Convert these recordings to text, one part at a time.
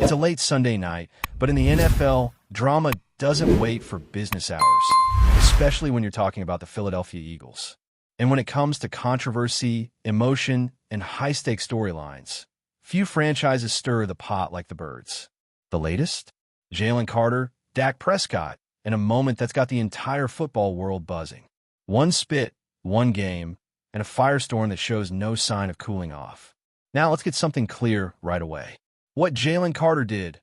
It's a late Sunday night, but in the NFL, drama doesn't wait for business hours, especially when you're talking about the Philadelphia Eagles. And when it comes to controversy, emotion, and high-stakes storylines, few franchises stir the pot like the Birds. The latest? Jaylen Carter, Dak Prescott, in a moment that's got the entire football world buzzing. One spit, one game, and a firestorm that shows no sign of cooling off. Now let's get something clear right away. What Jaylen Carter did,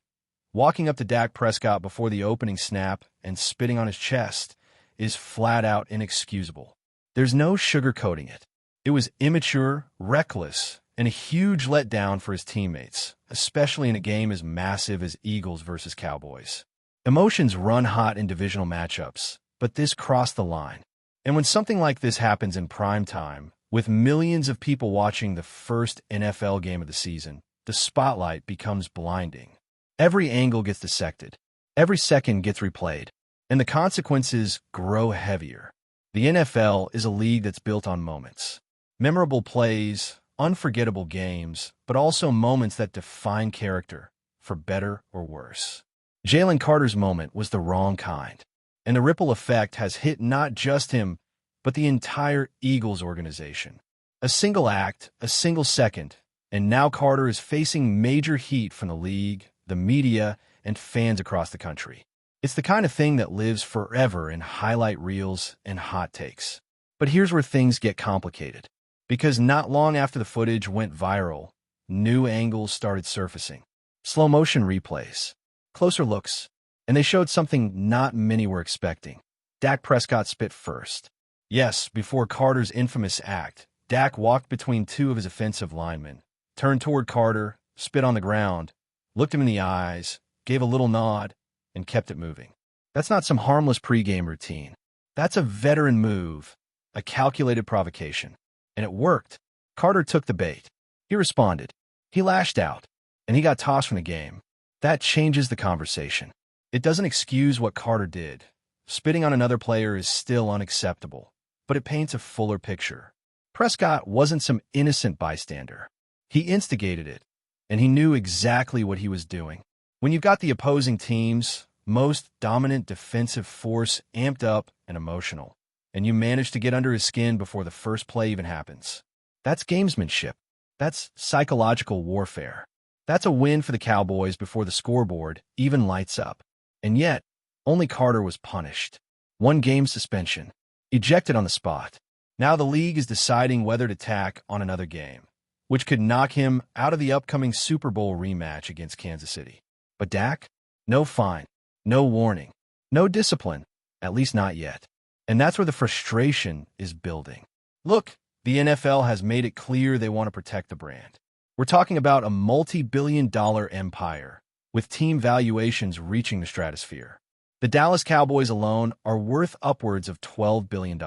walking up to Dak Prescott before the opening snap and spitting on his chest, is flat out inexcusable. There's no sugarcoating it. It was immature, reckless, and a huge letdown for his teammates, especially in a game as massive as Eagles versus Cowboys. Emotions run hot in divisional matchups, but this crossed the line. And when something like this happens in prime time, with millions of people watching the first NFL game of the season, the spotlight becomes blinding. Every angle gets dissected. Every second gets replayed. And the consequences grow heavier. The NFL is a league that's built on moments. Memorable plays, unforgettable games, but also moments that define character, for better or worse. Jaylen Carter's moment was the wrong kind. And the ripple effect has hit not just him, but the entire Eagles organization. A single act, a single second, and now Carter is facing major heat from the league, the media, and fans across the country. It's the kind of thing that lives forever in highlight reels and hot takes. But here's where things get complicated. Because not long after the footage went viral, new angles started surfacing. Slow motion replays, closer looks, and they showed something not many were expecting. Dak Prescott spit first. Yes, before Carter's infamous act, Dak walked between two of his offensive linemen, turned toward Carter, spit on the ground, looked him in the eyes, gave a little nod, and kept it moving. That's not some harmless pregame routine. That's a veteran move, a calculated provocation. And it worked. Carter took the bait. He responded. He lashed out, and he got tossed from the game. That changes the conversation. It doesn't excuse what Carter did. Spitting on another player is still unacceptable, but it paints a fuller picture. Prescott wasn't some innocent bystander. He instigated it, and he knew exactly what he was doing. When you've got the opposing team's most dominant defensive force amped up and emotional, and you manage to get under his skin before the first play even happens, that's gamesmanship. That's psychological warfare. That's a win for the Cowboys before the scoreboard even lights up. And yet, only Carter was punished. 1 game suspension. Ejected on the spot. Now the league is deciding whether to tack on another game, which could knock him out of the upcoming Super Bowl rematch against Kansas City. But Dak? No fine. No warning. No discipline. At least not yet. And that's where the frustration is building. Look, the NFL has made it clear they want to protect the brand. We're talking about a multi-billion-dollar empire, with team valuations reaching the stratosphere. The Dallas Cowboys alone are worth upwards of $12 billion.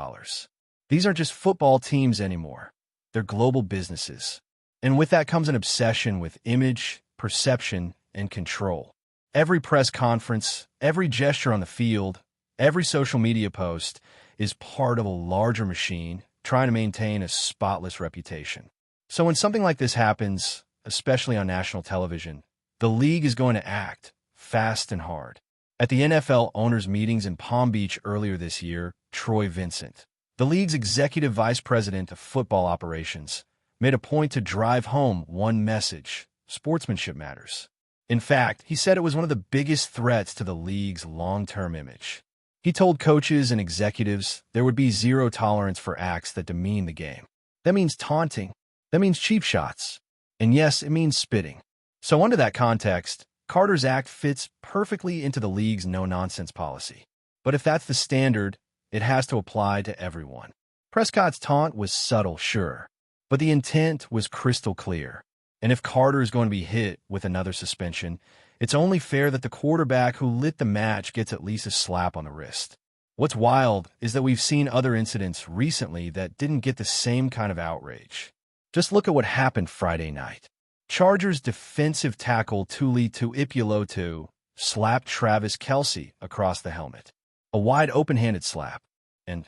These aren't just football teams anymore. They're global businesses. And with that comes an obsession with image, perception, and control. Every press conference, every gesture on the field, every social media post is part of a larger machine trying to maintain a spotless reputation. So when something like this happens, especially on national television, the league is going to act fast and hard. At the NFL owners' meetings in Palm Beach earlier this year, Troy Vincent, the league's executive vice president of football operations, made a point to drive home one message: sportsmanship matters. In fact, he said it was one of the biggest threats to the league's long-term image. He told coaches and executives there would be zero tolerance for acts that demean the game. That means taunting. That means cheap shots. And yes, it means spitting. So under that context, Carter's act fits perfectly into the league's no-nonsense policy. But if that's the standard, it has to apply to everyone. Prescott's taunt was subtle, sure, but the intent was crystal clear. And if Carter is going to be hit with another suspension, it's only fair that the quarterback who lit the match gets at least a slap on the wrist. What's wild is that we've seen other incidents recently that didn't get the same kind of outrage. Just look at what happened Friday night. Chargers defensive tackle Tuli Tuipulotu slapped Travis Kelce across the helmet. A wide open-handed slap. And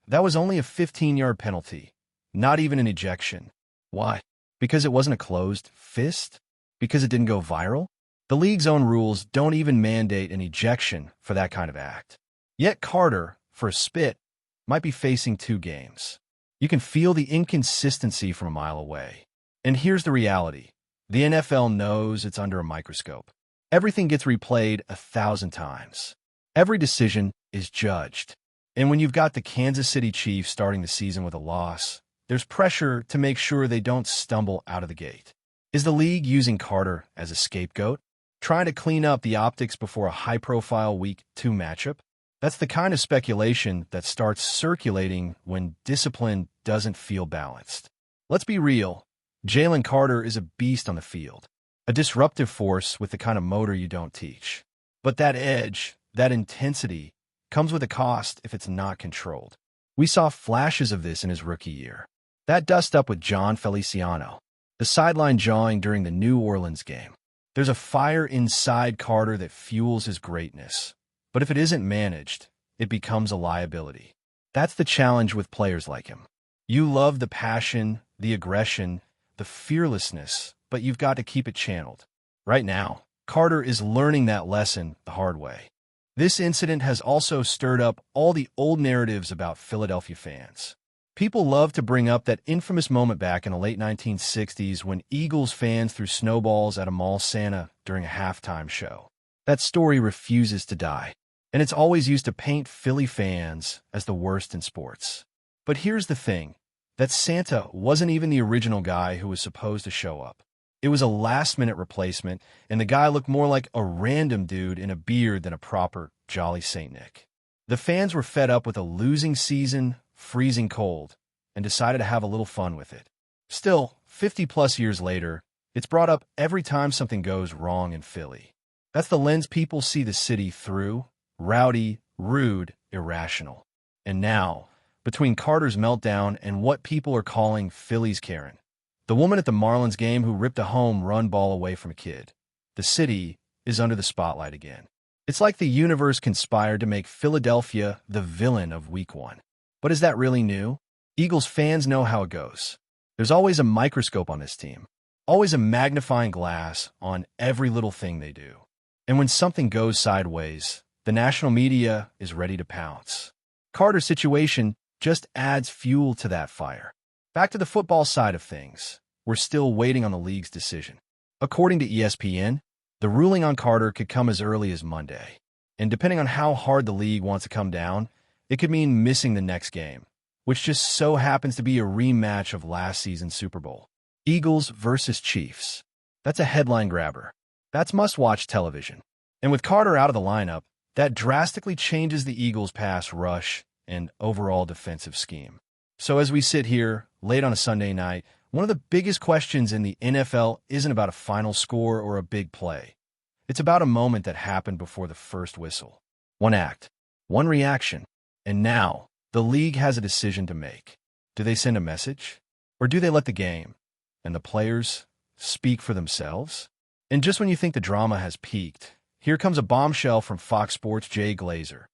that was only a 15-yard penalty, not even an ejection. Why? Because it wasn't a closed fist? Because it didn't go viral? The league's own rules don't even mandate an ejection for that kind of act. Yet Carter, for a spit, might be facing 2 games. You can feel the inconsistency from a mile away. And here's the reality. The NFL knows it's under a microscope. Everything gets replayed 1,000 times. Every decision is judged. And when you've got the Kansas City Chiefs starting the season with a loss, there's pressure to make sure they don't stumble out of the gate. Is the league using Carter as a scapegoat, trying to clean up the optics before a high-profile Week 2 matchup? That's the kind of speculation that starts circulating when discipline doesn't feel balanced. Let's be real. Jaylen Carter is a beast on the field, a disruptive force with the kind of motor you don't teach. But that edge, that intensity, comes with a cost if it's not controlled. We saw flashes of this in his rookie year. That dust-up with John Feliciano, the sideline jawing during the New Orleans game. There's a fire inside Carter that fuels his greatness. But if it isn't managed, it becomes a liability. That's the challenge with players like him. You love the passion, the aggression, the fearlessness, but you've got to keep it channeled. Right now, Carter is learning that lesson the hard way. This incident has also stirred up all the old narratives about Philadelphia fans. People love to bring up that infamous moment back in the late 1960s when Eagles fans threw snowballs at a mall Santa during a halftime show. That story refuses to die, and it's always used to paint Philly fans as the worst in sports. But here's the thing, that Santa wasn't even the original guy who was supposed to show up. It was a last-minute replacement, and the guy looked more like a random dude in a beard than a proper Jolly St. Nick. The fans were fed up with a losing season, freezing cold, and decided to have a little fun with it. Still, 50-plus years later, it's brought up every time something goes wrong in Philly. That's the lens people see the city through: rowdy, rude, irrational. And now, between Carter's meltdown and what people are calling Philly's Karen, the woman at the Marlins game who ripped a home run ball away from a kid, the city is under the spotlight again. It's like the universe conspired to make Philadelphia the villain of Week 1. But is that really new? Eagles fans know how it goes. There's always a microscope on this team, always a magnifying glass on every little thing they do. And when something goes sideways, the national media is ready to pounce. Carter's situation just adds fuel to that fire. Back to the football side of things, we're still waiting on the league's decision. According to ESPN, the ruling on Carter could come as early as Monday. And depending on how hard the league wants to come down, it could mean missing the next game, which just so happens to be a rematch of last season's Super Bowl. Eagles versus Chiefs. That's a headline grabber. That's must-watch television. And with Carter out of the lineup, that drastically changes the Eagles' pass rush and overall defensive scheme. So as we sit here, late on a Sunday night, one of the biggest questions in the NFL isn't about a final score or a big play. It's about a moment that happened before the first whistle. One act, one reaction, and now the league has a decision to make. Do they send a message? Or do they let the game and the players speak for themselves? And just when you think the drama has peaked, here comes a bombshell from Fox Sports' Jay Glazer,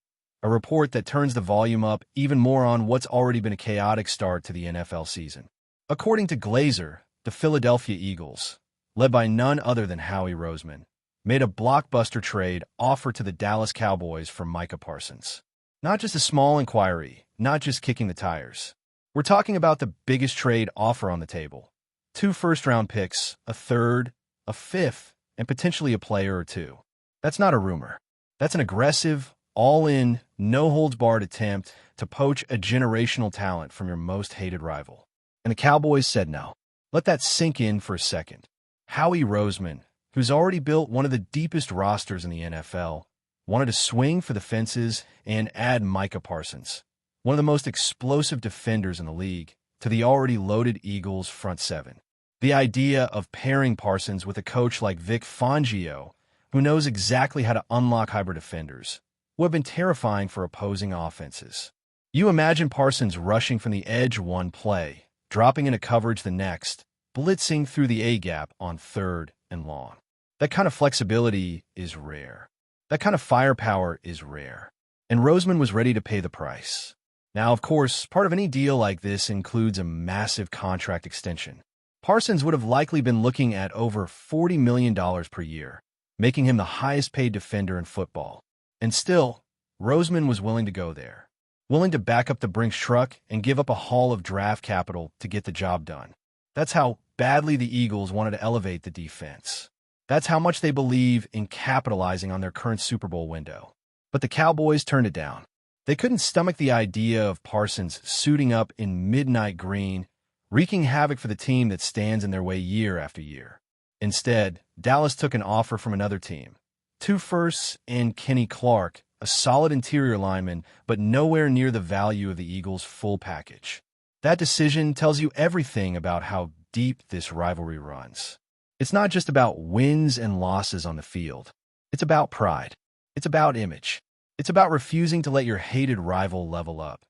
a report that turns the volume up even more on what's already been a chaotic start to the NFL season. According to Glazer, the Philadelphia Eagles, led by none other than Howie Roseman, made a blockbuster trade offer to the Dallas Cowboys for Micah Parsons. Not just a small inquiry, not just kicking the tires. We're talking about the biggest trade offer on the table. 2 first-round picks, a third, a fifth, and potentially a player or two. That's not a rumor. That's an aggressive, all-in, no-holds-barred attempt to poach a generational talent from your most hated rival. And the Cowboys said no. Let that sink in for a second. Howie Roseman, who's already built one of the deepest rosters in the NFL, wanted to swing for the fences and add Micah Parsons, one of the most explosive defenders in the league, to the already loaded Eagles' front seven. The idea of pairing Parsons with a coach like Vic Fangio, who knows exactly how to unlock hybrid defenders, would have been terrifying for opposing offenses. You imagine Parsons rushing from the edge one play, dropping into coverage the next, blitzing through the A-gap on third and long. That kind of flexibility is rare. That kind of firepower is rare. And Roseman was ready to pay the price. Now, of course, part of any deal like this includes a massive contract extension. Parsons would have likely been looking at over $40 million per year, making him the highest-paid defender in football. And still, Roseman was willing to go there, willing to back up the Brinks truck and give up a haul of draft capital to get the job done. That's how badly the Eagles wanted to elevate the defense. That's how much they believe in capitalizing on their current Super Bowl window. But the Cowboys turned it down. They couldn't stomach the idea of Parsons suiting up in midnight green, wreaking havoc for the team that stands in their way year after year. Instead, Dallas took an offer from another team. 2 firsts and Kenny Clark, a solid interior lineman, but nowhere near the value of the Eagles' full package. That decision tells you everything about how deep this rivalry runs. It's not just about wins and losses on the field. It's about pride. It's about image. It's about refusing to let your hated rival level up,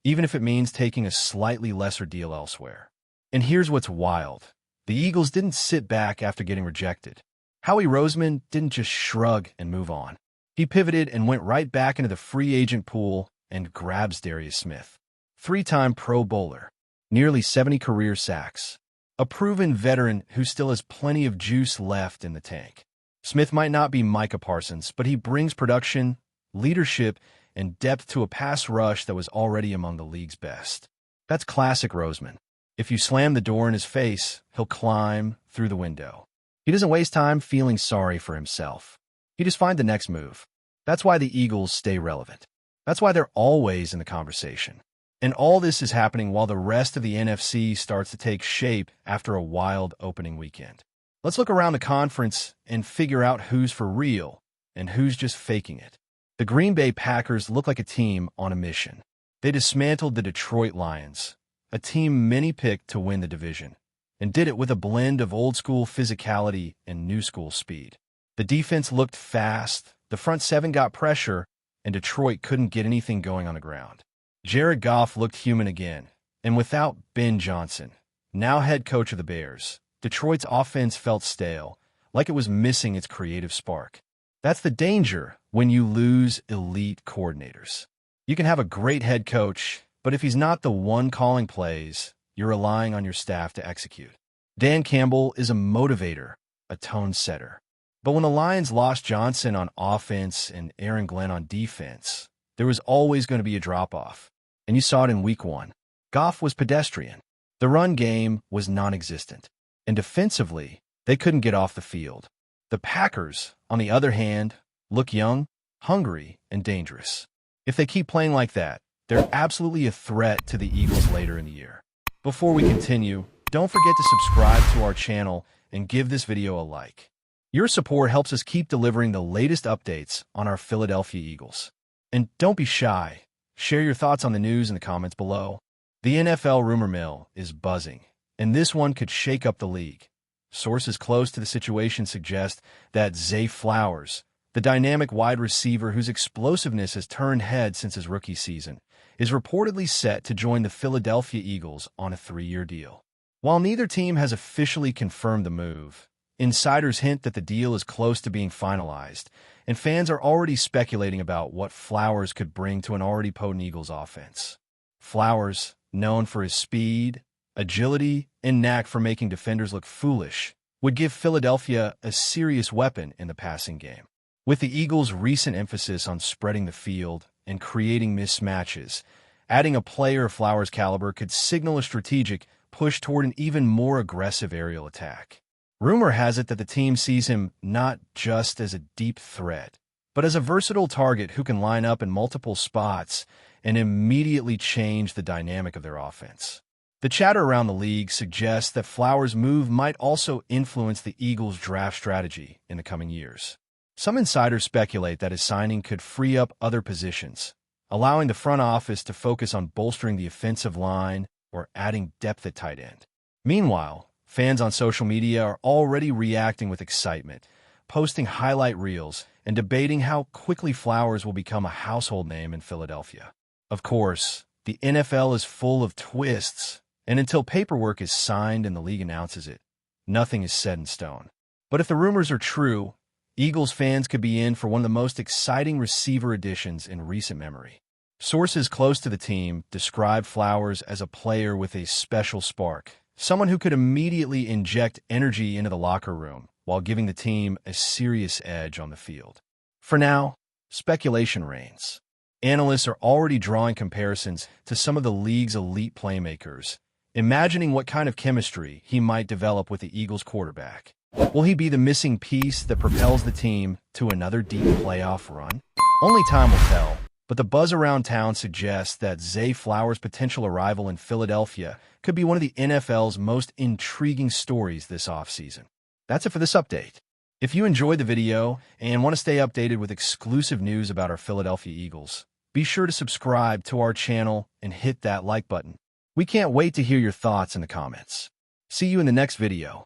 even if it means taking a slightly lesser deal elsewhere. And here's what's wild. The Eagles didn't sit back after getting rejected. Howie Roseman didn't just shrug and move on. He pivoted and went right back into the free agent pool and grabbed Za'Darius Smith. 3-time Pro Bowler, nearly 70 career sacks. A proven veteran who still has plenty of juice left in the tank. Smith might not be Micah Parsons, but he brings production, leadership, and depth to a pass rush that was already among the league's best. That's classic Roseman. If you slam the door in his face, he'll climb through the window. He doesn't waste time feeling sorry for himself. He just finds the next move. That's why the Eagles stay relevant. That's why they're always in the conversation. And all this is happening while the rest of the NFC starts to take shape after a wild opening weekend. Let's look around the conference and figure out who's for real and who's just faking it. The Green Bay Packers look like a team on a mission. They dismantled the Detroit Lions, a team many picked to win the division, and did it with a blend of old-school physicality and new-school speed. The defense looked fast, the front seven got pressure, and Detroit couldn't get anything going on the ground. Jared Goff looked human again, and without Ben Johnson, now head coach of the Bears, Detroit's offense felt stale, like it was missing its creative spark. That's the danger when you lose elite coordinators. You can have a great head coach, but if he's not the one calling plays, you're relying on your staff to execute. Dan Campbell is a motivator, a tone setter. But when the Lions lost Johnson on offense and Aaron Glenn on defense, there was always going to be a drop-off. And you saw it in Week 1. Goff was pedestrian. The run game was non-existent. And defensively, they couldn't get off the field. The Packers, on the other hand, look young, hungry, and dangerous. If they keep playing like that, they're absolutely a threat to the Eagles later in the year. Before we continue, don't forget to subscribe to our channel and give this video a like. Your support helps us keep delivering the latest updates on our Philadelphia Eagles. And don't be shy. Share your thoughts on the news in the comments below. The NFL rumor mill is buzzing, and this one could shake up the league. Sources close to the situation suggest that Zay Flowers, the dynamic wide receiver whose explosiveness has turned heads since his rookie season, is reportedly set to join the Philadelphia Eagles on a 3-year deal. While neither team has officially confirmed the move, insiders hint that the deal is close to being finalized, and fans are already speculating about what Flowers could bring to an already potent Eagles offense. Flowers, known for his speed, agility, and knack for making defenders look foolish, would give Philadelphia a serious weapon in the passing game. With the Eagles' recent emphasis on spreading the field and creating mismatches, adding a player of Flowers' caliber could signal a strategic push toward an even more aggressive aerial attack. Rumor has it that the team sees him not just as a deep threat, but as a versatile target who can line up in multiple spots and immediately change the dynamic of their offense. The chatter around the league suggests that Flowers' move might also influence the Eagles' draft strategy in the coming years. Some insiders speculate that his signing could free up other positions, allowing the front office to focus on bolstering the offensive line or adding depth at tight end. Meanwhile, fans on social media are already reacting with excitement, posting highlight reels and debating how quickly Flowers will become a household name in Philadelphia. Of course, the NFL is full of twists, and until paperwork is signed and the league announces it, nothing is set in stone. But if the rumors are true, Eagles fans could be in for one of the most exciting receiver additions in recent memory. Sources close to the team describe Flowers as a player with a special spark, someone who could immediately inject energy into the locker room, while giving the team a serious edge on the field. For now, speculation reigns. Analysts are already drawing comparisons to some of the league's elite playmakers, imagining what kind of chemistry he might develop with the Eagles quarterback. Will he be the missing piece that propels the team to another deep playoff run? Only time will tell, but the buzz around town suggests that Zay Flowers' potential arrival in Philadelphia could be one of the NFL's most intriguing stories this offseason. That's it for this update. If you enjoyed the video and want to stay updated with exclusive news about our Philadelphia Eagles, be sure to subscribe to our channel and hit that like button. We can't wait to hear your thoughts in the comments. See you in the next video.